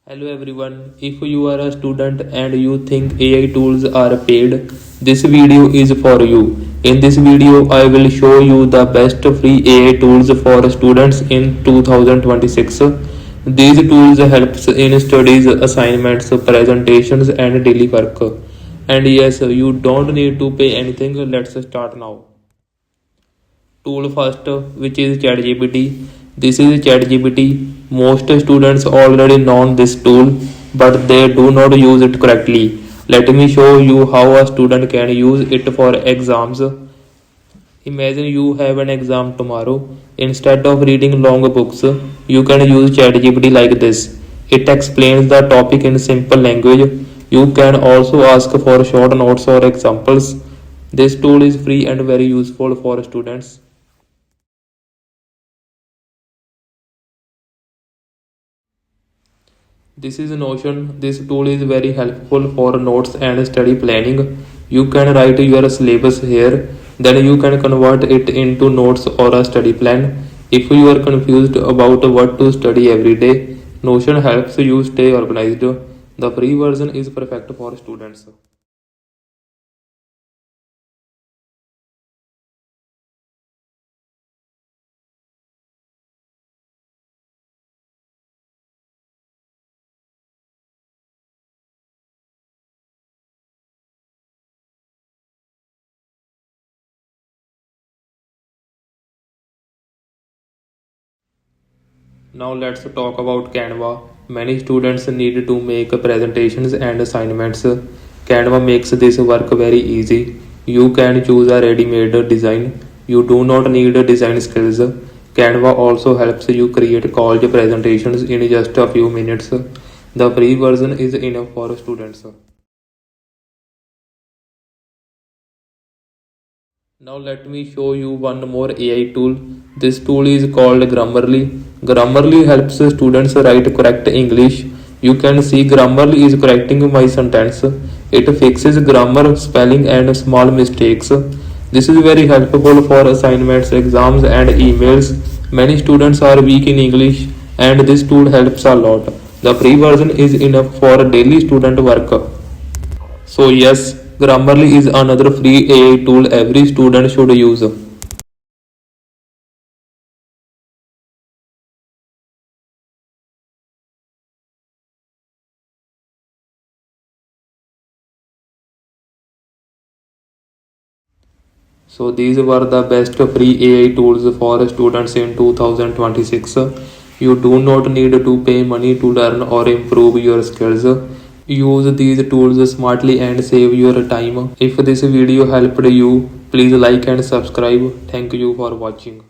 Hello everyone, if you are a student and you think AI tools are paid, this video is for you. In this video, I will show you the best free AI tools for students in 2026. These tools helps in studies, assignments, presentations and daily work. And yes, you don't need to pay anything. Let's start now. Tool first, which is ChatGPT. This is ChatGPT. Most students already know this tool, but they do not use it correctly. Let me show you how a student can use it for exams. Imagine you have an exam tomorrow. Instead of reading long books, you can use ChatGPT like this. It explains the topic in simple language. You can also ask for short notes or examples. This tool is free and very useful for students. This is Notion. This tool is very helpful for notes and study planning. You can write your syllabus here, then you can convert it into notes or a study plan. If you are confused about what to study every day, Notion helps you stay organized. The free version is perfect for students. Now let's talk about Canva. Many students need to make presentations and assignments. Canva makes this work very easy. You can choose a ready-made design. You do not need design skills. Canva also helps you create college presentations in just a few minutes. The free version is enough for students. Now let me show you one more AI tool. This tool is called Grammarly. Grammarly helps students write correct English. You can see Grammarly is correcting my sentence. It fixes grammar, spelling and small mistakes. This is very helpful for assignments, exams and emails. Many students are weak in English and this tool helps a lot. The free version is enough for daily student work. So yes, Grammarly is another free AI tool every student should use. So these were the best free AI tools for students in 2026. You do not need to pay money to learn or improve your skills. Use these tools smartly and save your time. If this video helped you, please like and subscribe. Thank you for watching.